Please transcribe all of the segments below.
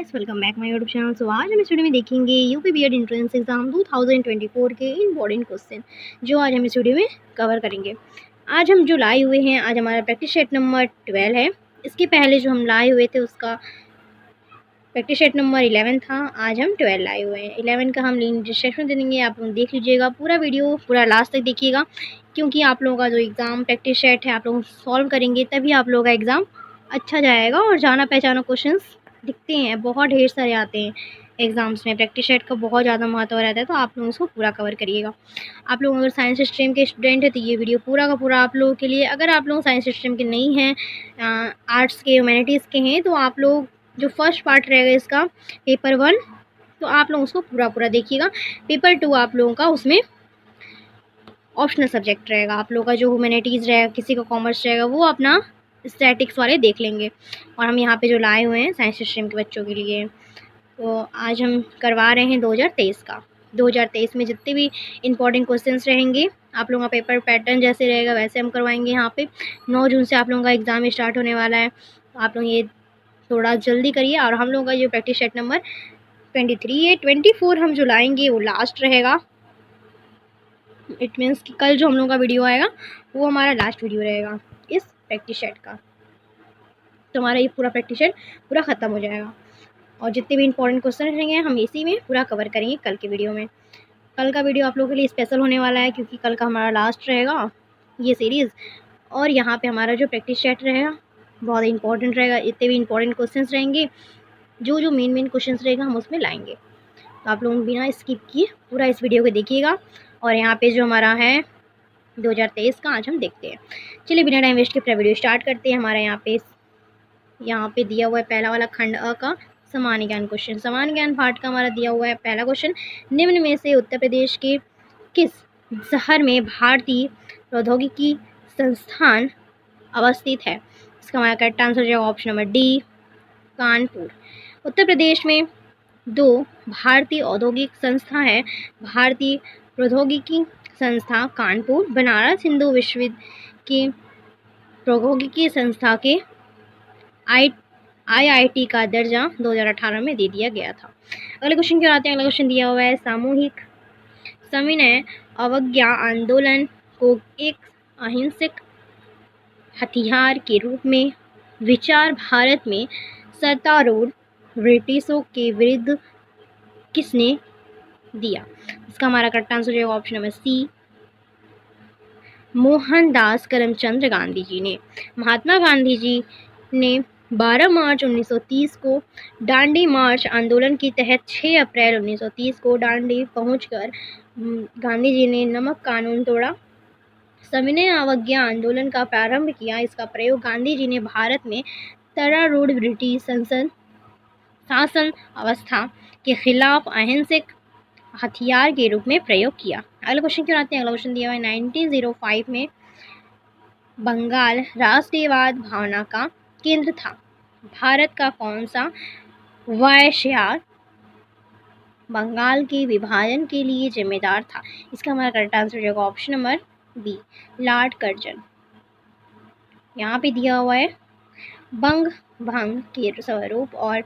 Guys, welcome back my YouTube channel. So आज हम इस वीडियो में देखेंगे यूपी बीएड एंट्रेंस एग्जाम 2024 के इंपॉर्टेंट क्वेश्चन जो आज हम इस वीडियो में कवर करेंगे। आज हम जो लाए हुए हैं, आज हमारा प्रैक्टिस सेट नंबर 12 है। इसके पहले जो हम लाए हुए थे उसका प्रैक्टिस सेट नंबर 11 था। आज हम 12 लाए हुए हैं। 11 का हम लिंक डिस्क्रिप्शन दे देंगे, आप लोग देख लीजिएगा। पूरा वीडियो पूरा लास्ट तक देखिएगा, क्योंकि आप लोगों का जो एग्ज़ाम प्रैक्टिस सेट है आप लोग सॉल्व करेंगे तभी आप लोगों का एग्ज़ाम अच्छा जाएगा। और जाना पहचाना क्वेश्चंस दिखते हैं, बहुत ढेर सारे आते हैं एग्ज़ाम्स में। प्रैक्टिस सेट का बहुत ज़्यादा महत्व रहता है, तो आप लोग उसको पूरा कवर करिएगा। आप लोग अगर साइंस स्ट्रीम के स्टूडेंट हैं तो ये वीडियो पूरा का पूरा आप लोगों के लिए। अगर आप लोग साइंस स्ट्रीम के नहीं हैं, आर्ट्स के ह्यूमैनिटीज़ के हैं, तो आप लोग जो फर्स्ट पार्ट रहेगा इसका पेपर 1, तो आप लोग उसको पूरा देखिएगा। पेपर 2 आप लोगों का उसमें ऑप्शनल सब्जेक्ट रहेगा। आप लोगों का जो ह्यूमैनिटीज़ रहेगा, किसी का कॉमर्स रहेगा, वो अपना स्टैटिक्स वाले देख लेंगे। और हम यहाँ पे जो लाए हुए हैं साइंस स्ट्रीम के बच्चों के लिए, तो आज हम करवा रहे हैं 2023 का। 2023 में जितने भी इंपॉर्टेंट क्वेश्चंस रहेंगे, आप लोगों का पेपर पैटर्न जैसे रहेगा वैसे हम करवाएंगे। यहाँ पे 9 जून से आप लोगों का एग्ज़ाम स्टार्ट होने वाला है, तो आप लोग ये थोड़ा जल्दी करिए। और हम लोगों का जो प्रैक्टिस सेट नंबर 23 है, 24 हम जो लाएंगे वो लास्ट रहेगा। इट मीन्स कि कल जो हम लोगों का वीडियो आएगा वो हमारा लास्ट वीडियो रहेगा इस प्रैक्टिस सेट का। तो हमारा ये पूरा प्रैक्टिस सेट पूरा ख़त्म हो जाएगा, और जितने भी इंपॉर्टेंट क्वेश्चन रहेंगे हम इसी में पूरा कवर करेंगे कल के वीडियो में। कल का वीडियो आप लोगों के लिए स्पेशल होने वाला है, क्योंकि कल का हमारा लास्ट रहेगा ये सीरीज़। और यहाँ पे हमारा जो प्रैक्टिस सेट रहेगा बहुत इंपॉर्टेंट रहेगा। इतने भी इंपॉर्टेंट क्वेश्चन रहेंगे, जो मेन क्वेश्चन रहेगा हम उसमें लाएंगे। तो आप लोग बिना स्किप किए पूरा इस वीडियो को देखिएगा। और यहाँ पे जो हमारा है 2023 का आज हम देखते हैं। चलिए बिना टाइम वेस्ट के पूरा वीडियो स्टार्ट करते हैं। हमारा यहाँ पे दिया हुआ है पहला वाला खंड अ का सामान्य ज्ञान क्वेश्चन। सामान्य ज्ञान पार्ट का हमारा दिया हुआ है पहला क्वेश्चन, निम्न में से उत्तर प्रदेश के किस शहर में भारतीय प्रौद्योगिकी संस्थान अवस्थित है? इसका हमारा करेक्ट आंसर जो option number D, Kanpur. Uttar Pradesh में 2 भारतीय औद्योगिक संस्था है। भारतीय प्रौद्योगिकी संस्था कानपुर, बनारस हिंदू विश्वविद्यालय के प्रौद्योगिकी संस्था के IIT का दर्जा 2018 में दे दिया गया था। अगले क्वेश्चन की ओर आते हैं। अगला क्वेश्चन दिया हुआ है, सामूहिक सविनय अवज्ञा आंदोलन को एक अहिंसक हथियार के रूप में विचार भारत में सत्तारूढ़ ब्रिटिशों के विरुद्ध किसने दिया? इसका हमारा करेक्ट आंसर जो option number C, Mohandas Karamchand Gandhi ji ने। महात्मा गांधी जी ने 12 मार्च 1930 को दांडी मार्च आंदोलन के तहत 6 अप्रैल 1930 को दांडी पहुंचकर गांधी जी ने नमक कानून तोड़ा, सविनय अवज्ञा आंदोलन का प्रारंभ किया। इसका प्रयोग गांधी जी ने भारत में सत्तारूढ़ ब्रिटिश शासन अवस्था के खिलाफ अहिंसक हथियार के रूप में प्रयोग किया। अगला क्वेश्चन क्यों आते हैं। अगला क्वेश्चन दिया हुआ है, 1905 में बंगाल राष्ट्रीयवाद भावना का केंद्र था। भारत का कौन सा वायसराय बंगाल के विभाजन के लिए जिम्मेदार था? इसका हमारा करेक्ट आंसर होगा option number B, Lord Curzon. यहाँ पे दिया हुआ है बंग भंग के स्वरूप और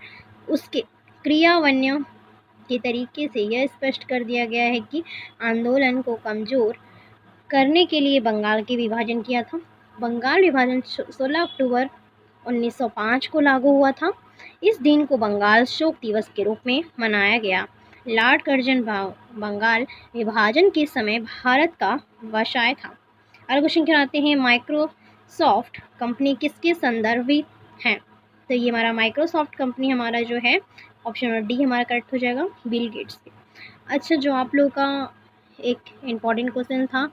उसके क्रियान्वयन के तरीके से यह स्पष्ट कर दिया गया है कि आंदोलन को कमजोर करने के लिए बंगाल के विभाजन किया था। बंगाल विभाजन 16 अक्टूबर 1905 को लागू हुआ था। इस दिन को बंगाल शोक दिवस के रूप में मनाया गया। लॉर्ड कर्जन बंगाल विभाजन के समय भारत का वायसराय था। अगला क्वेश्चन क्या आते हैं, माइक्रोसॉफ्ट कंपनी किसके संदर्भित है? तो ये हमारा माइक्रोसॉफ्ट कंपनी हमारा जो है ऑप्शन नंबर डी हमारा करेक्ट हो जाएगा, बिल गेट्स से। अच्छा, जो आप लोग का एक इम्पॉर्टेंट क्वेश्चन था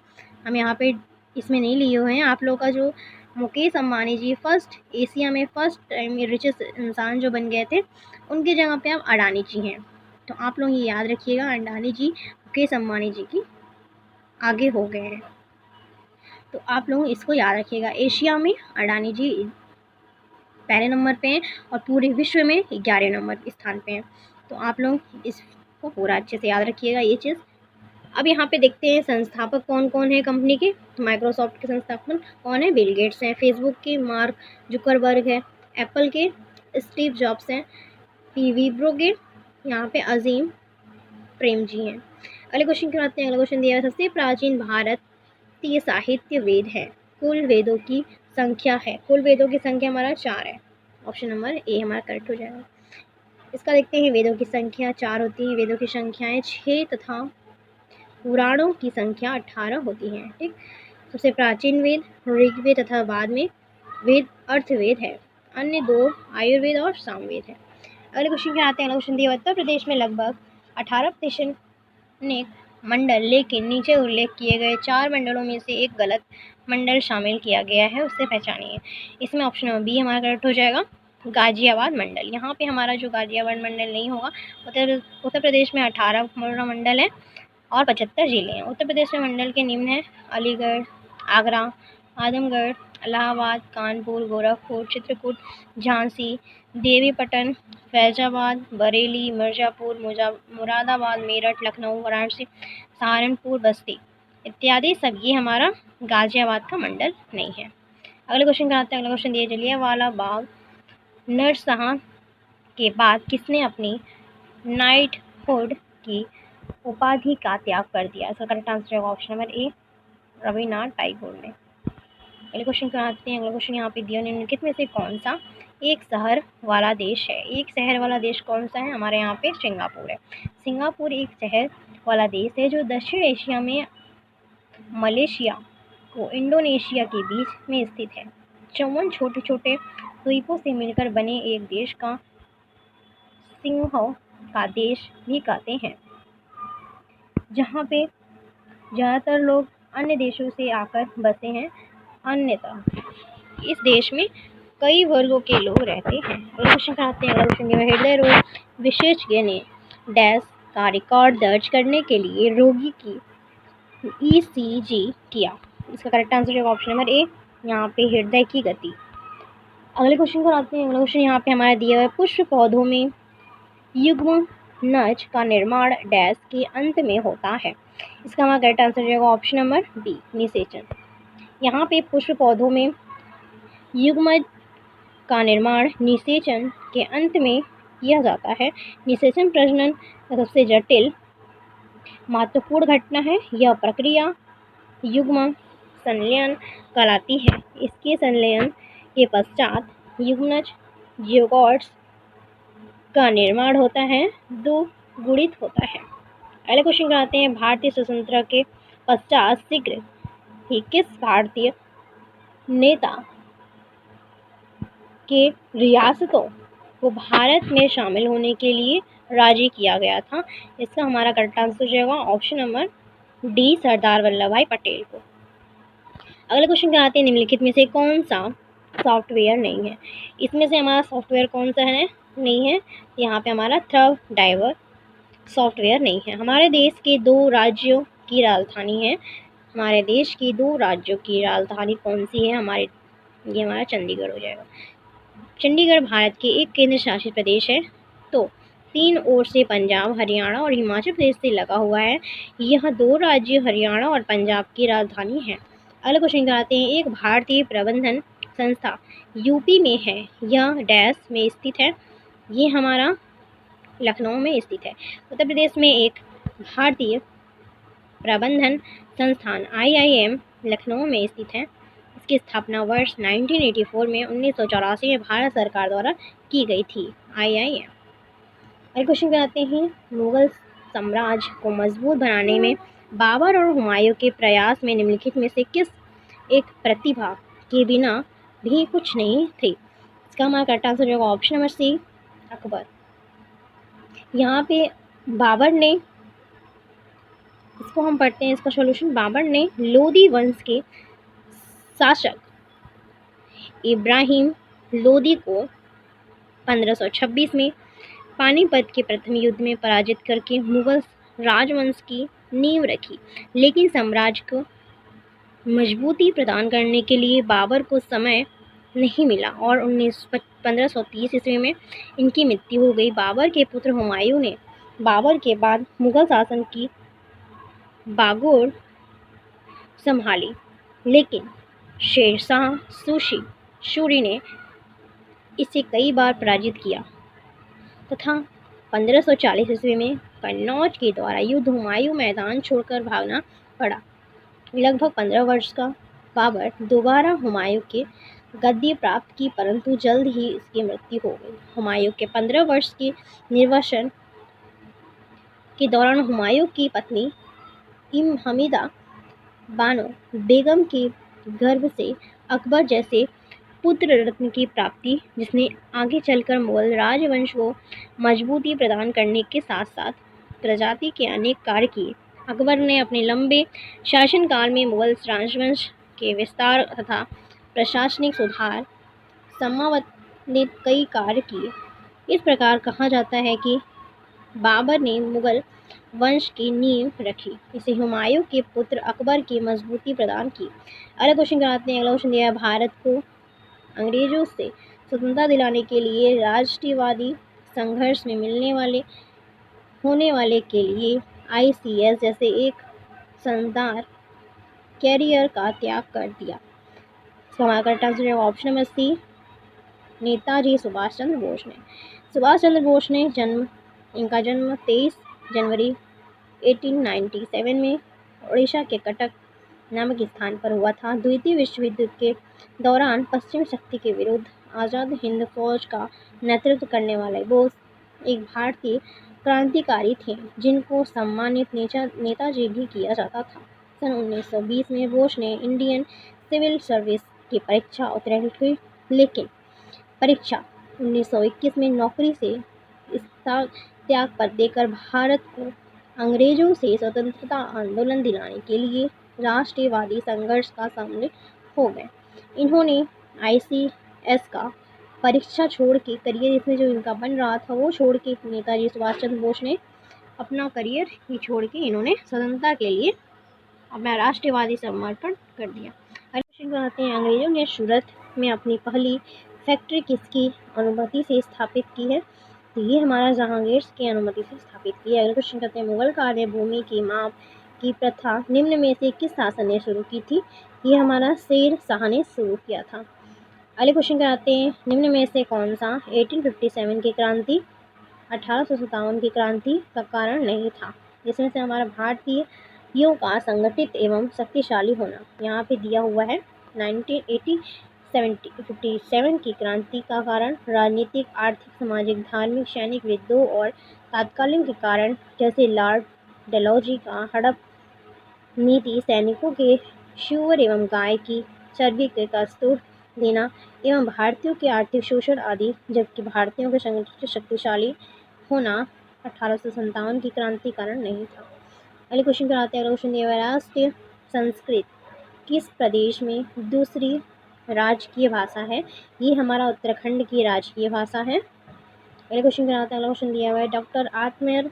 हम यहाँ पे इसमें नहीं लिए हुए हैं। आप लोग का जो मुकेश अंबानी जी फर्स्ट एशिया में फर्स्ट टाइम रिचेस्ट इंसान जो बन गए थे, उनकी जगह पे अब अडानी जी हैं। तो आप लोग ये याद रखिएगा, अडानी जी मुकेश अंबानी जी की आगे हो गए हैं, तो आप लोग इसको याद रखिएगा। एशिया में अडानी जी पहले नंबर पे हैं और पूरे विश्व में 11वें नंबर स्थान पे हैं। तो आप लोग इसको पूरा अच्छे से याद रखिएगा ये चीज़। अब यहाँ पे देखते हैं संस्थापक कौन कौन है कंपनी के। माइक्रोसॉफ्ट के संस्थापक कौन है? बिल गेट्स हैं। फेसबुक के मार्क जुकरबर्ग है। एप्पल के स्टीव जॉब्स हैं। पीवी ब्रोगेड, यहाँ पे अजीम प्रेम जी हैं। अगले क्वेश्चन की बात हैं। अगला क्वेश्चन दिया है सबसे प्राचीन भारतीय साहित्य वेद है। कुल वेदों की संख्या है, कुल वेदों की संख्या हमारा 4 है। ऑप्शन नंबर ए हमारा करेक्ट हो जाएगा। इसका देखते हैं। वेदों की संख्या 4 होती है। वेदों की संख्याएं 6 तथा पुराणों की संख्या 18 होती हैं। ठीक, सबसे प्राचीन वेद ऋग्वेद तथा बाद में वेद अर्थवेद है। अन्य 2 आयुर्वेद और सामवेद है। अगले क्वेश्चन के आते हैं। अगला क्वेश्चन दिया उत्तर प्रदेश में लगभग 18% ने मंडल, लेकिन नीचे उल्लेख किए गए 4 मंडलों में से एक गलत मंडल शामिल किया गया है, उससे पहचानिए। इसमें ऑप्शन नंबर बी हमारा करेक्ट हो जाएगा, गाजियाबाद मंडल। यहाँ पे हमारा जो गाजियाबाद मंडल नहीं होगा। उत्तर प्रदेश में 18 मंडल है और 75 जिले हैं। उत्तर प्रदेश में मंडल के निम्न हैं अलीगढ़, आगरा, आजमगढ़, इलाहाबाद, कानपुर, गोरखपुर, चित्रकूट, झांसी, देवीपटन, फैजाबाद, बरेली, मिर्जापुर, मुरादाबाद, मेरठ, लखनऊ, वाराणसी, सहारनपुर, बस्ती इत्यादि। सब ये हमारा गाजियाबाद का मंडल नहीं है। अगले क्वेश्चन का आते हैं। अगला क्वेश्चन दिया जलियांवाला बाग नरसंहार के बाद किसने अपनी नाइटहुड की उपाधि का त्याग कर दिया? इसका करेक्ट आंसर होगा option number A, Rabindranath Tagore ने। अगले क्वेश्चन को आते हैं। अगला क्वेश्चन यहाँ पे दिया निम्नलिखित में से कौन सा एक शहर वाला देश है? एक शहर वाला देश कौन सा है? हमारे यहाँ पे सिंगापुर है। सिंगापुर एक शहर वाला देश है जो दक्षिण एशिया में मलेशिया को इंडोनेशिया के बीच में स्थित है। 54 छोटे छोटे द्वीपों से मिलकर बने एक देश का सिंहों का देश भी कहते हैं, जहाँ पे ज़्यादातर लोग अन्य देशों से आकर बसे हैं। अन्यथा इस देश में कई वर्गों के लोग रहते हैं। क्वेश्चन आते हैं। हृदय रोग विशेषज्ञ ने डैश का रिकॉर्ड दर्ज करने के लिए रोगी की ईसीजी किया? इसका करेक्ट आंसर होगा ऑप्शन नंबर ए, यहाँ पे हृदय की गति। अगले क्वेश्चन को आते हैं। अगला क्वेश्चन यहाँ पे हमारा दिया हुआ है पुष्प पौधों में युग्म नज का निर्माण डैश के अंत में होता है? इसका हमारा करेक्ट आंसर रहेगा ऑप्शन नंबर बी, निषेचन। यहाँ पे पुष्प पौधों में युग्मज का निर्माण निषेचन के अंत में किया जाता है। निषेचन प्रजनन का सबसे जटिल महत्वपूर्ण घटना है। यह प्रक्रिया युग्म संलयन कहलाती है। इसके संलयन के पश्चात युग्मज ज़िगोट्स का निर्माण होता है, 2 गुणित होता है। अगले क्वेश्चन को आते हैं। भारतीय स्वतंत्रता के पश्चात शीघ्र ही किस भारतीय नेता के रियासतों को भारत में शामिल होने के लिए राजी किया गया था? इसका हमारा करेक्ट आंसर हो जाएगा option number D, Sardar Vallabh भाई पटेल को। अगले क्वेश्चन क्या आते हैं। निम्नलिखित में से कौन सा सॉफ्टवेयर नहीं है? इसमें से हमारा सॉफ्टवेयर कौन सा है? नहीं है। यहाँ पे हमारा थ्रव डाइवर सॉफ्टवेयर नहीं है। हमारे देश के 2 राज्यों की राजधानी है। हमारे देश की 2 राज्यों की राजधानी कौन सी है? ये हमारा चंडीगढ़ हो जाएगा। चंडीगढ़ भारत के एक केंद्र शासित प्रदेश है। तो 3 ओर से पंजाब, हरियाणा और हिमाचल प्रदेश से लगा हुआ है। यह 2 राज्य हरियाणा और पंजाब की राजधानी है। अगले क्वेश्चन कराते हैं। एक भारतीय प्रबंधन संस्था यूपी में है, यह डैश में स्थित है? ये हमारा लखनऊ में स्थित है। उत्तर प्रदेश में एक भारतीय प्रबंधन संस्थान IIM लखनऊ में स्थित है। इसकी स्थापना वर्ष 1984 में 1984 में भारत सरकार द्वारा की गई थी। IIM। अगले क्वेश्चन कराते हैं। मुगल साम्राज्य को मजबूत बनाने में बाबर और हुमायूं के प्रयास में निम्नलिखित में से किस एक प्रतिभा के बिना भी कुछ नहीं थे? इसका हमारा करेक्ट आंसर होगा ऑप्शन नंबर सी, अकबर। यहाँ पे बाबर ने, इसको हम पढ़ते हैं इसका सॉल्यूशन। बाबर ने लोदी वंश के शासक इब्राहिम लोदी को 1526 में पानीपत के प्रथम युद्ध में पराजित करके मुगल राजवंश की नींव रखी। लेकिन साम्राज्य को मजबूती प्रदान करने के लिए बाबर को समय नहीं मिला और 1530 ईस्वी में इनकी मृत्यु हो गई। बाबर के पुत्र हुमायूं ने बाबर के बाद मुगल शासन की बागडोर संभाली, लेकिन शेरशाह सूरी ने इसे कई बार पराजित किया तथा 1540 ईस्वी में कन्नौज के द्वारा युद्ध हुमायूं मैदान छोड़कर भागना पड़ा। लगभग 15 वर्ष का बाबर दोबारा हुमायूं के गद्दी प्राप्त की, परंतु जल्द ही इसकी मृत्यु हो गई। हुमायूं के 15 वर्ष के निर्वासन के दौरान हुमायूं की पत्नी हमीदा बानो बेगम के गर्भ से अकबर जैसे पुत्र रत्न की प्राप्ति, जिसने आगे चलकर मुगल राजवंश को मजबूती प्रदान करने के साथ साथ प्रजाति के अनेक कार्य किए। अकबर ने अपने लंबे शासनकाल में मुगल राजवंश के विस्तार तथा प्रशासनिक सुधार संबंधित कई कार्य किए। इस प्रकार कहा जाता है कि बाबर ने मुगल वंश की नींव रखी, इसे हुमायूं के पुत्र अकबर की मजबूती प्रदान की। अगला क्वेश्चन कराते हैं। अगला क्वेश्चन दिया है, भारत को अंग्रेजों से स्वतंत्रता दिलाने के लिए राष्ट्रवादी संघर्ष में होने वाले के लिए ICS जैसे एक शानदार कैरियर का त्याग कर दिया। इसका हमारा करेक्ट आंसर है option number C, Netaji Subhash Chandra Bose ने। सुभाष चंद्र बोस ने इनका जन्म 23 जनवरी 1897 में उड़ीसा के कटक नामक स्थान पर हुआ था। द्वितीय विश्व युद्ध के दौरान पश्चिमी शक्ति के विरुद्ध आज़ाद हिंद फौज का नेतृत्व करने वाले बोस एक भारतीय क्रांतिकारी थे, जिनको सम्मानित नेताजी भी किया जाता था। सन 1920 में बोस ने इंडियन सिविल सर्विस की परीक्षा उत्तीर्ण हुई, लेकिन परीक्षा 1921 में नौकरी से त्याग पर देकर भारत को अंग्रेजों से स्वतंत्रता आंदोलन दिलाने के लिए राष्ट्रवादी संघर्ष का शामिल हो गए। इन्होंने ICS का परीक्षा छोड़ के करियर, इसमें जो इनका बन रहा था वो छोड़ के, नेताजी सुभाष चंद्र बोस ने अपना करियर ही छोड़ के इन्होंने स्वतंत्रता के लिए अपना राष्ट्रवादी समर्पण कर दिया। अगले क्वेश्चन को आते हैं। अंग्रेजों ने सूरत में अपनी पहली फैक्ट्री किसकी अनुमति से स्थापित की है? तो ये हमारा जहांगीर की अनुमति से स्थापित की है। अगले क्वेश्चन करते हैं। मुगल काल में भूमि की माप की प्रथा निम्न में से किस शासन ने शुरू की थी? ये हमारा शेर शाह ने शुरू किया था। अगले क्वेश्चन कराते हैं। निम्न में से कौन सा 1857 की क्रांति 1857 की क्रांति का कारण नहीं था? जिसमें से हमारा भारतीयों का संगठित एवं शक्तिशाली होना यहाँ पे दिया हुआ है। 1957 की क्रांति का कारण राजनीतिक, आर्थिक, सामाजिक, धार्मिक, सैनिक, युद्धों और तात्कालिक के कारण, जैसे लॉर्ड डलहौजी का हड़प नीति, सैनिकों के सूअर एवं गाय की चर्बी के कस्तूर देना एवं भारतीयों के आर्थिक शोषण आदि। जबकि भारतीयों के संगठित शक्तिशाली होना 1857 की क्रांति कारण नहीं था। अगले क्वेश्चन कराते हैं। क्वेश्चन दिया हुआ है, राष्ट्रीय संस्कृत किस प्रदेश में दूसरी राजकीय भाषा है? ये हमारा उत्तराखंड की राजकीय भाषा है। अगले क्वेश्चन कराते हैं। अगला क्वेश्चन दिया हुआ है, डॉक्टर आत्मेय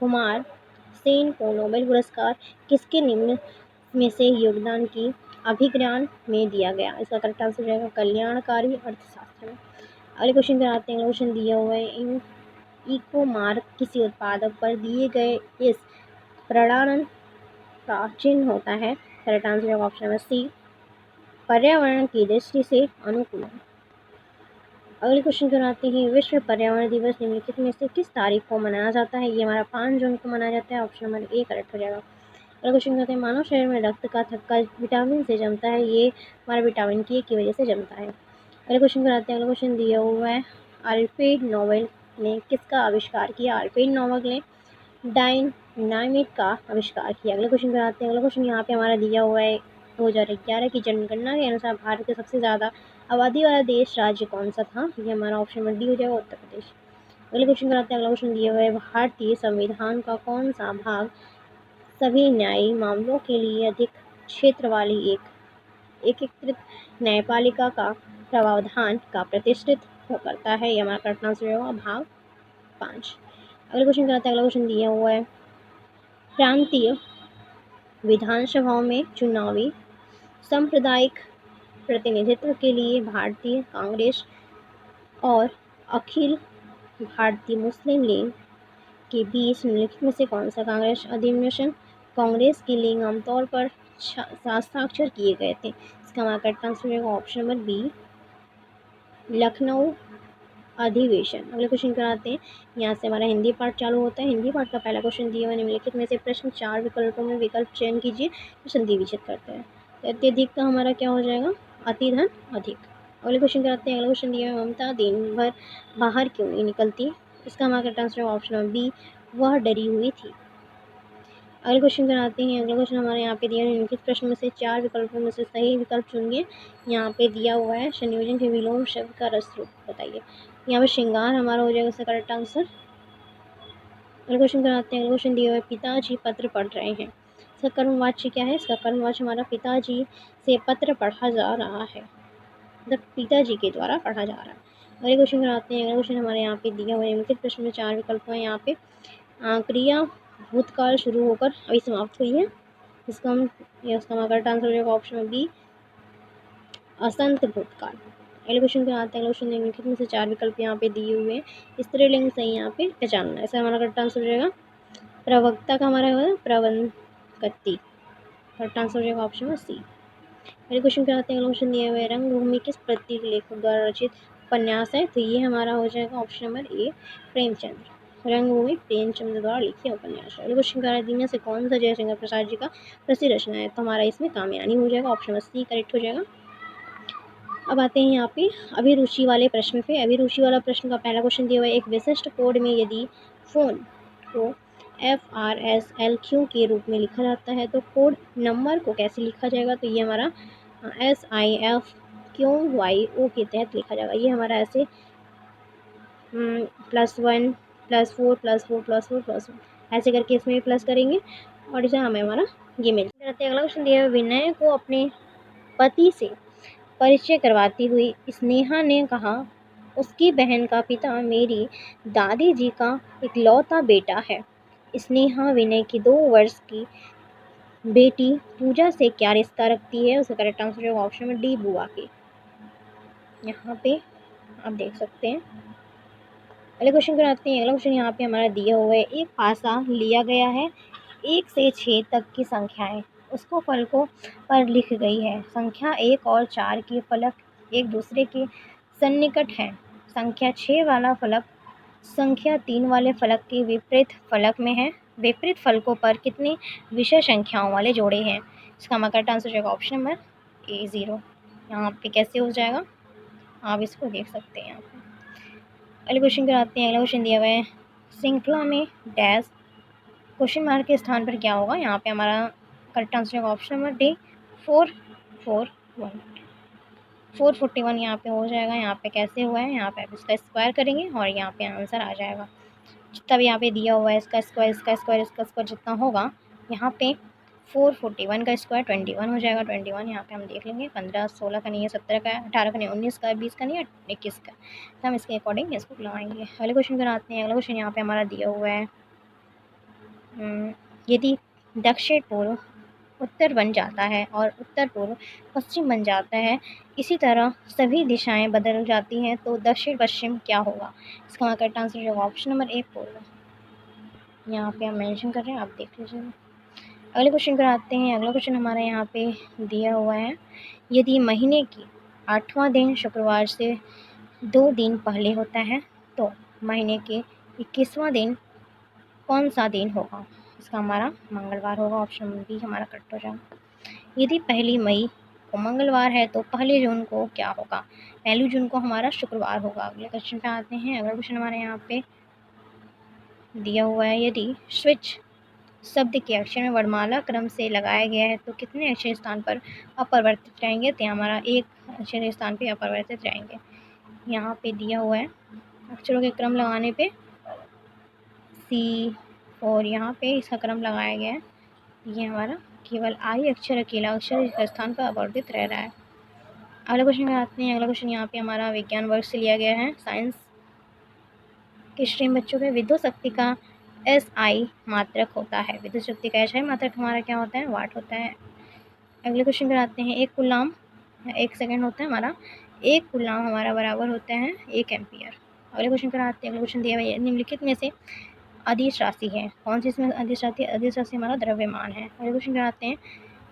कुमार सेन को नोबेल पुरस्कार किसके निम्न में से योगदान की अभिज्ञान में दिया गया? इसका करेक्ट आंसर रहेगा कल्याणकारी अर्थशास्त्र में। अगले क्वेश्चन कराते हैं। क्वेश्चन दिया हुआ है, इको मार्क किसी उत्पादक पर दिए गए इस प्रणालन का चिन्ह होता है? करेक्ट आंसर है ऑप्शन नंबर सी, पर्यावरण की दृष्टि से अनुकूल है। अगले क्वेश्चन कराते हैं। विश्व पर्यावरण दिवस निम्नलिखित में से किस तारीख को मनाया जाता है? ये हमारा 5 जून को मनाया जाता है। ऑप्शन नंबर ए करेक्ट हो जाएगा। अगला क्वेश्चन करते हैं। मानव शरीर में रक्त का थक्का विटामिन से जमता है, ये हमारा विटामिन के की वजह से जमता है। अगले क्वेश्चन कराते हैं। अगला क्वेश्चन दिया हुआ है, अल्फ्रेड नोबेल ने किसका आविष्कार किया? अल्फ्रेड नोबेल ने डायनामिट का आविष्कार किया। अगले क्वेश्चन कराते हैं। अगला क्वेश्चन यहाँ पे हमारा दिया हुआ है, 2011 की जनगणना के अनुसार भारत के सबसे ज़्यादा आबादी वाला देश राज्य कौन सा था? ये हमारा ऑप्शन नंबर डी हो जाएगा, उत्तर प्रदेश। अगले क्वेश्चन कराते हैं। अगला क्वेश्चन दिया हुआ है, भारतीय संविधान का कौन सा भाग सभी न्यायिक मामलों के लिए अधिक क्षेत्र वाली एक एकीकृत न्यायपालिका का प्रावधान का प्रतिष्ठित करता है? ये हमारा करेक्ट आंसर होगा भाग 5। अगले क्वेश्चन कराते हैं। अगला क्वेश्चन दिया हुआ है, प्रांतीय विधानसभाओं में चुनावी सांप्रदायिक प्रतिनिधित्व के लिए भारतीय कांग्रेस और अखिल भारतीय मुस्लिम लीग के बीच निम्नलिखित में से कौन सा कांग्रेस अधिवेशन कांग्रेस की लीग आमतौर पर हस्ताक्षर किए गए थे? इसका हमारा करेक्ट आंसर होगा ऑप्शन नंबर बी, लखनऊ अधिवेशन। अगले क्वेश्चन कराते हैं, यहाँ से हमारा हिंदी पार्ट चालू होता है। हिंदी पार्ट का पहला क्वेश्चन दिया हुआ निम्नलिखित में से प्रश्न 4 विकल्पों में विकल्प चयन कीजिए तो संधि विच्छेद करते हैं। तो अत्यधिक का हमारा क्या हो जाएगा, अति धन अधिक। अगले क्वेश्चन कराते हैं, अगला क्वेश्चन दिया है ममता दिन भर बाहर क्यों नहीं निकलती। इसका हमारा आंसर ऑप्शन नंबर बी, वह डरी हुई थी। अगले क्वेश्चन कराते हैं, अगला क्वेश्चन हमारे यहाँ पे दिया है निम्नलिखित प्रश्न में से 4 विकल्पों में से सही विकल्प चुनिए। यहाँ पे दिया हुआ है संयोजन के विलोम शब्द का रस रूप बताइए। यहाँ पे श्रृंगार हमारा हो जाएगा उसका करेक्ट आंसर। अगला क्वेश्चन कराते हैं, अगला क्वेश्चन दिया हुआ है पिताजी पत्र पढ़ रहे हैं। इसका कर्मवाच्य क्या है, इसका कर्मवाच्य हमारा पिताजी से पत्र पढ़ा जा रहा है, मतलब पिताजी के द्वारा पढ़ा जा रहा है। अगले क्वेश्चन कराते हैं, अगला क्वेश्चन हमारे यहाँ पे दिया हुआ है निम्नलिखित प्रश्न में 4 विकल्प हैं। यहाँ पे क्रिया भूतकाल शुरू होकर अभी समाप्त हुई है। इसका हमारा करेक्ट आंसर हो जाएगा ऑप्शन बी, असंत भूतकाल। अगले क्वेश्चन पे आते हैं, अगले क्वेश्चन निम्नलिखित में से 4 विकल्प यहाँ पे दिए हुए हैं। स्त्रीलिंग सही यहाँ पे पहचानना है। ऐसा हमारा करेक्ट आंसर हो जाएगा प्रवक्ता का हमारा होगा प्रवंकति। करेक्ट आंसर हो जाएगा ऑप्शन सी। अगले क्वेश्चन पे आते हैं, अगले क्वेश्चन दिए हुए रंगभूमि किस प्रतीक लेखक द्वारा रचित उपन्यास है। तो ये हमारा हो जाएगा ऑप्शन नंबर ए, प्रेमचंद्र। रंगभूमि प्रेमचंद्र द्वारा लिखित उपन्यास है। अगले क्वेश्चन का में से कौन सा जयशंकर प्रसाद जी का प्रसिद्ध रचना है। तो हमारा इसमें कामयानी हो जाएगा, ऑप्शन नंबर सी करेक्ट हो जाएगा। अब आते हैं यहाँ पे अभिरुचि वाले प्रश्न पे। अभिरुचि वाला प्रश्न का पहला क्वेश्चन दिया हुआ है, एक विशिष्ट कोड में यदि फ़ोन को FRSLQ के रूप में लिखा जाता है तो कोड नंबर को कैसे लिखा जाएगा। तो ये हमारा SIFQYO के तहत लिखा जाएगा। ये हमारा ऐसे +1 +4 +4 +4 +1 ऐसे करके इसमें प्लस करेंगे और इसे हमें हमारा ये मिल जाता है। अगला क्वेश्चन दिया है, विनय को अपने पति से परिचय करवाती हुई स्नेहा ने कहा, उसकी बहन का पिता मेरी दादी जी का इकलौता बेटा है। स्नेहा विनय की 2 वर्ष की बेटी पूजा से क्या रिश्ता रखती है। उसका करेक्ट आंसर है ऑप्शन में डी, बुआ की। यहाँ पे आप देख सकते हैं। अगले क्वेश्चन कराते हैं, अगला क्वेश्चन यहाँ पे हमारा दिया हुआ है, एक पासा लिया गया है 1 से 6 तक की संख्याएं उसको फलकों पर लिख गई है। संख्या 1 और 4 के फलक एक दूसरे के सन्निकट हैं। संख्या 6 वाला फलक संख्या 3 वाले फलक के विपरीत फलक में है। विपरीत फलकों पर कितनी विषय संख्याओं वाले जोड़े हैं। इसका हमारा करेक्ट आंसर हो जाएगा ऑप्शन नंबर ए, 0। यहाँ पे कैसे हो जाएगा आप इसको देख सकते हैं। यहाँ पे अगले क्वेश्चन कराते हैं, अगला क्वेश्चन दिया हुआ है, श्रृंखला में डैश क्वेश्चन मार्क के स्थान पर क्या होगा। यहाँ पे हमारा करेक्ट आंसर होगा ऑप्शन नंबर डी, 441 441 यहाँ पे हो जाएगा। यहाँ पे कैसे हुआ है, यहाँ पे आप इसका स्क्वायर करेंगे और यहाँ पे आंसर आ जाएगा। जितना भी यहाँ पे दिया हुआ है इसका स्क्वायर इसका स्क्वायर इसका स्क्वायर जितना होगा, यहाँ पे 441 का स्क्वायर 21 हो जाएगा। 21 यहाँ पे हम देख लेंगे, 15 16 का नहीं है, 17 का, 18 का नहीं, 19 का, 20 का नहीं है, 21 का। तो हम इसके अकॉर्डिंग इसको लगाएंगे। अगले क्वेश्चन कराते हैं, अगला क्वेश्चन यहाँ पे हमारा दिया हुआ है, यदि दक्षिण पूर्व उत्तर बन जाता है और उत्तर पूर्व पश्चिम बन जाता है, इसी तरह सभी दिशाएं बदल जाती हैं तो दक्षिण पश्चिम क्या होगा। इसका करेक्ट आंसर होगा ऑप्शन नंबर ए, पूर्व। यहाँ पे हम मेंशन कर रहे हैं, आप देख लीजिए। अगले क्वेश्चन पर आते हैं, अगला क्वेश्चन हमारे यहाँ पे दिया हुआ है, यदि महीने की 8वां दिन शुक्रवार से 2 दिन पहले होता है तो महीने के 21वां दिन कौन सा दिन होगा। इसका हमारा मंगलवार होगा, ऑप्शन बी हमारा करेक्ट हो जाएगा। यदि 1 मई को मंगलवार है तो 1 जून को क्या होगा। 1 जून को हमारा शुक्रवार होगा। अगले क्वेश्चन पे आते हैं, अगला क्वेश्चन हमारे यहाँ पे दिया हुआ है, यदि स्विच शब्द के अक्षर में वर्णमाला क्रम से लगाया गया है तो कितने अक्षर स्थान पर अपरिवर्तित रहेंगे। तो हमारा एक अक्षर स्थान पे अपरिवर्तित रहेंगे। यहाँ पे दिया हुआ है अक्षरों के क्रम लगाने पे सी और यहाँ पे इसका क्रम लगाया गया है। ये हमारा केवल आई अक्षर अकेला अक्षर इसका स्थान पर अपरिवर्तित रह रहा है। अगला क्वेश्चन में आते हैं, अगला क्वेश्चन यहाँ पे हमारा विज्ञान वर्ग से लिया गया है। साइंस के स्ट्रीम बच्चों में विद्युत शक्ति का SI मात्रक होता है। विद्युत शक्ति का SI मात्रक हमारा क्या होता है, वाट होता है। अगले क्वेश्चन पर आते हैं, 1 कूलाम 1 सेकेंड होता है हमारा, 1 कूलाम हमारा बराबर होता है 1 एम्पियर। अगले क्वेश्चन पर आते हैं, अगले क्वेश्चन दिया हुआ है, निम्नलिखित में से अदिश राशि है कौन सी। इसमें अदिश राशि हमारा द्रव्यमान है। अगले क्वेश्चन पर आते हैं,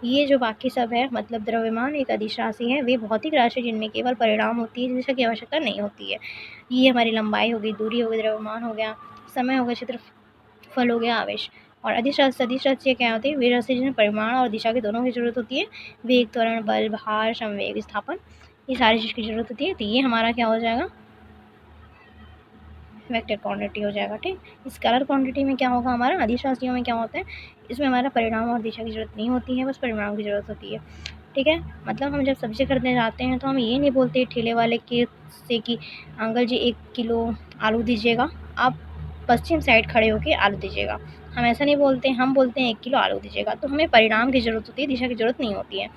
ये जो बाकी सब है मतलब द्रव्यमान एक अदिश राशि है, वे भौतिक राशि जिनमें केवल परिणाम होती है, दिशा की आवश्यकता नहीं होती है। ये हमारी लंबाई हो गई, दूरी हो गई, द्रव्यमान हो गया, समय हो गया, क्षेत्रफल हो गया, आवेश। और अदिश राशि सदिश राशि क्या होती है? वे राशि जिनमें परिमाण और दिशा की दोनों की जरूरत होती है। वेग, त्वरण, बल, भार, संवेग, विस्थापन, ये सारी चीज़ की जरूरत होती है। तो ये हमारा क्या हो जाएगा? वेक्टर क्वांटिटी हो जाएगा। ठीक, स्केलर क्वांटिटी में क्या होगा? हमारा अदिश राशियों में क्या होता है? इसमें हमारा परिणाम और दिशा की जरूरत नहीं होती है, बस परिमाण की जरूरत होती है। ठीक है, मतलब हम जब सब्जी खरीदने जाते हैं तो हम ये नहीं बोलते ठेले वाले के से कि अंकल जी 1 किलो आलू दीजिएगा, आप पश्चिम साइड खड़े होकर आलू दीजिएगा। हम ऐसा नहीं बोलते, हम बोलते हैं 1 किलो आलू दीजिएगा। तो हमें परिणाम की ज़रूरत होती है, दिशा की ज़रूरत नहीं होती है।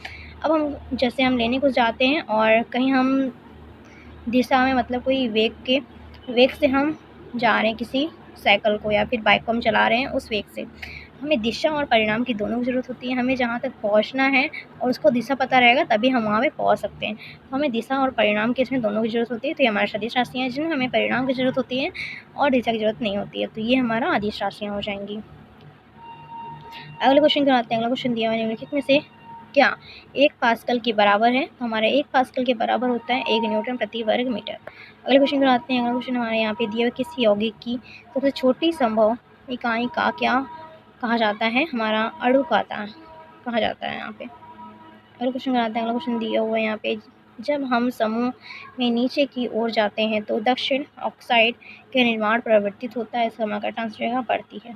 अब हम जैसे हम लेने कुछ जाते हैं और कहीं हम दिशा में मतलब कोई वेग से हम जा रहे हैं, किसी साइकिल को या फिर बाइक को हम चला रहे हैं उस वेग से, हमें दिशा और परिणाम की दोनों की ज़रूरत होती है। हमें जहाँ तक पहुँचना है और उसको दिशा पता रहेगा तभी हम वहाँ पे पहुँच सकते हैं। तो हमें दिशा और परिणाम की इसमें दोनों की ज़रूरत होती है। तो ये हमारी सदिश राशियाँ हैं जिनमें हमें परिणाम की ज़रूरत होती है और दिशा की ज़रूरत नहीं होती है। तो ये हमारा अदिश राशियाँ हो जाएंगी। अगले क्वेश्चन को आते हैं। अगला क्वेश्चन दिया हुआ है, निम्नलिखित में से क्या 1 पास्कल के बराबर है? तो हमारे 1 पास्कल के बराबर होता है 1 न्यूटन प्रति वर्ग मीटर। अगले क्वेश्चन को आते हैं। अगला क्वेश्चन हमारे यहाँ पे दिया हुआ, किसी यौगिक की सबसे छोटी संभव इकाई का क्या कहा जाता है? हमारा अणु कहा जाता है यहाँ पे। अगले क्वेश्चन को आते हैं। अगला क्वेश्चन दिया हुआ है यहाँ पे, जब हम समूह में नीचे की ओर जाते हैं तो दक्षिण ऑक्साइड के निर्माण प्रवर्तित होता है, इसका हमारा ट्रांसफर बढ़ती है।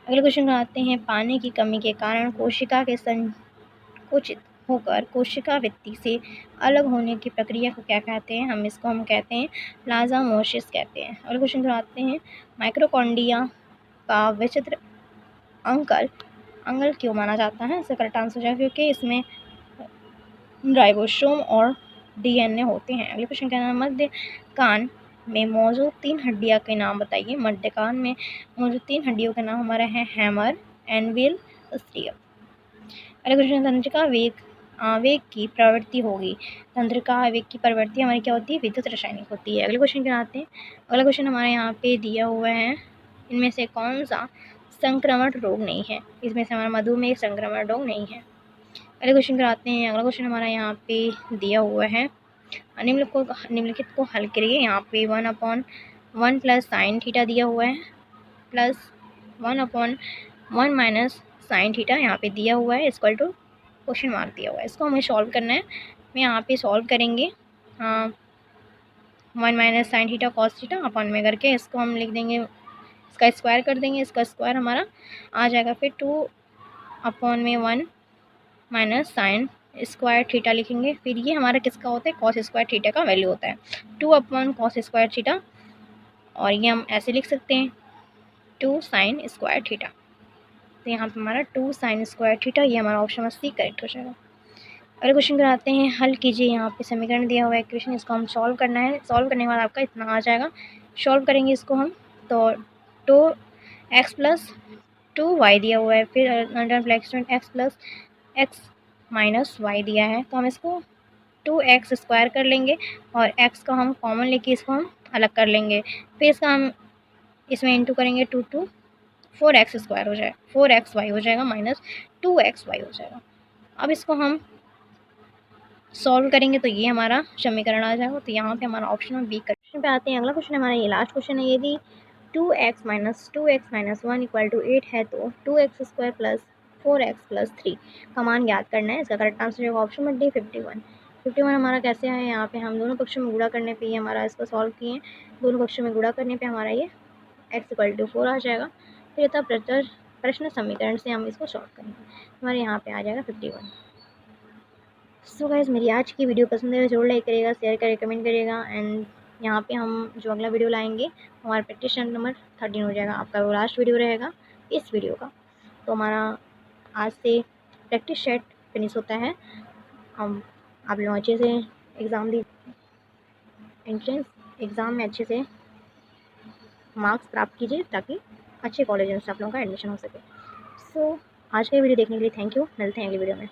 अगले क्वेश्चन में आते हैं, पानी की कमी के कारण कोशिका के संकुचित होकर कोशिका भित्ति से अलग होने की प्रक्रिया को क्या कहते हैं? हम कहते हैं प्लाज्मोसिस कहते हैं। अगले क्वेश्चन में आते हैं, माइक्रोकॉन्ड्रिया का विचित्र अंगल क्यों माना जाता है? इसका करेक्ट आंसर हो जाएगा क्योंकि इसमें राइबोसोम और डीएनए होते हैं। अगले क्वेश्चन का नाम, मध्य कान में मौजूद 3 हड्डियां के नाम बताइए। मध्य कान में मौजूद 3 हड्डियों का नाम हमारा है हैमर, एनविल, स्टीयर। अगले क्वेश्चन, तंत्रिका आवेग की प्रवृत्ति होगी। तंत्रिका आवेग की प्रवृत्ति हमारी क्या होती है? विद्युत रासायनिक होती है। अगले क्वेश्चन के आते हैं। अगला क्वेश्चन हमारे यहाँ पे दिया हुआ है, इनमें से कौन सा संक्रमण रोग नहीं है? इसमें से हमारा मधुमेह संक्रमण रोग नहीं है। अगले क्वेश्चन कराते हैं। अगला क्वेश्चन हमारा यहाँ पे दिया हुआ है, निम्नलिखित को हल करिए। यहाँ पे 1/1 प्लस साइन थीटा दिया हुआ है, प्लस 1/1 माइनस साइन थीटा यहाँ पे दिया हुआ है, इक्वल टू क्वेश्चन मार्क दिया हुआ है। इसको हमें सॉल्व करना है। मैं यहाँ पे सॉल्व करेंगे 1 minus sine theta cos theta अपन में करके इसको हम लिख देंगे, इसका स्क्वायर कर देंगे। इसका स्क्वायर हमारा आ जाएगा फिर 2/1 माइनस साइन स्क्वायर थीटा लिखेंगे। फिर ये हमारा किसका होता है? कॉस स्क्वायर थीटा का वैल्यू होता है 2/1 कॉस स्क्वायर थीटा, और ये हम ऐसे लिख सकते हैं 2 साइन स्क्वायर थीटा। तो यहाँ पर हमारा 2 साइन स्क्वायर थीटा, ये हमारा ऑप्शन सी करेक्ट हो जाएगा। अगले क्वेश्चन कराते हैं, हल कीजिए। यहाँ पे समीकरण दिया हुआ है, इक्वेशन, इसको हम सॉल्व करना है। सॉल्व करने के बाद आपका इतना आ जाएगा। सॉल्व करेंगे इसको हम तो 2x प्लस 2y दिया हुआ है, फिर under x plus x minus y दिया है। तो हम इसको 2x स्क्वायर कर लेंगे और x का हम कॉमन लेके इसको हम अलग कर लेंगे। फिर इसका हम इसमें इंटू करेंगे 2 4x स्क्वायर हो जाएगा, 4xy हो जाएगा माइनस 2xy हो जाएगा। अब इसको हम सॉल्व करेंगे तो ये हमारा समीकरण आ जाएगा। तो यहाँ पे हमारा ऑप्शन बी क्वेश्चन पे आते हैं। अगला क्वेश्चन हमारा ये लास्ट क्वेश्चन है, यदि 2x माइनस 1 इक्वल टू 8 है तो 2x square plus 4x plus 3 का मान ज्ञात करना है। इसका करेक्ट आंसर होगा ऑप्शन में डी 51 हमारा कैसे है? यहाँ पे हम दोनों पक्षों में गुणा करने पे ये हमारा इसको सॉल्व किए, दोनों पक्षों में गुणा करने पे हमारा ये x इक्वल टू 4 आ जाएगा। फिर तब प्रश्न समीकरण से हम इसको सॉल्व करेंगे, हमारे यहाँ पे आ जाएगा 51। सो गाइस, मेरी आज की वीडियो पसंद है जरूर लाइक करिएगा, शेयर करिएगा, कमेंट करिएगा। एंड यहाँ पे हम जो अगला वीडियो लाएंगे हमारा प्रैक्टिस नंबर 13 हो जाएगा, आपका वो लास्ट वीडियो रहेगा इस वीडियो का। तो हमारा आज से प्रैक्टिस सेट फिनिश होता है। हम आप लोग अच्छे से एग्ज़ाम दी, एंट्रेंस एग्ज़ाम में अच्छे से मार्क्स प्राप्त कीजिए ताकि अच्छे कॉलेज में आप लोगों का एडमिशन हो सके। सो आज का वीडियो देखने के लिए थैंक यू। मिलते हैं अगली वीडियो में।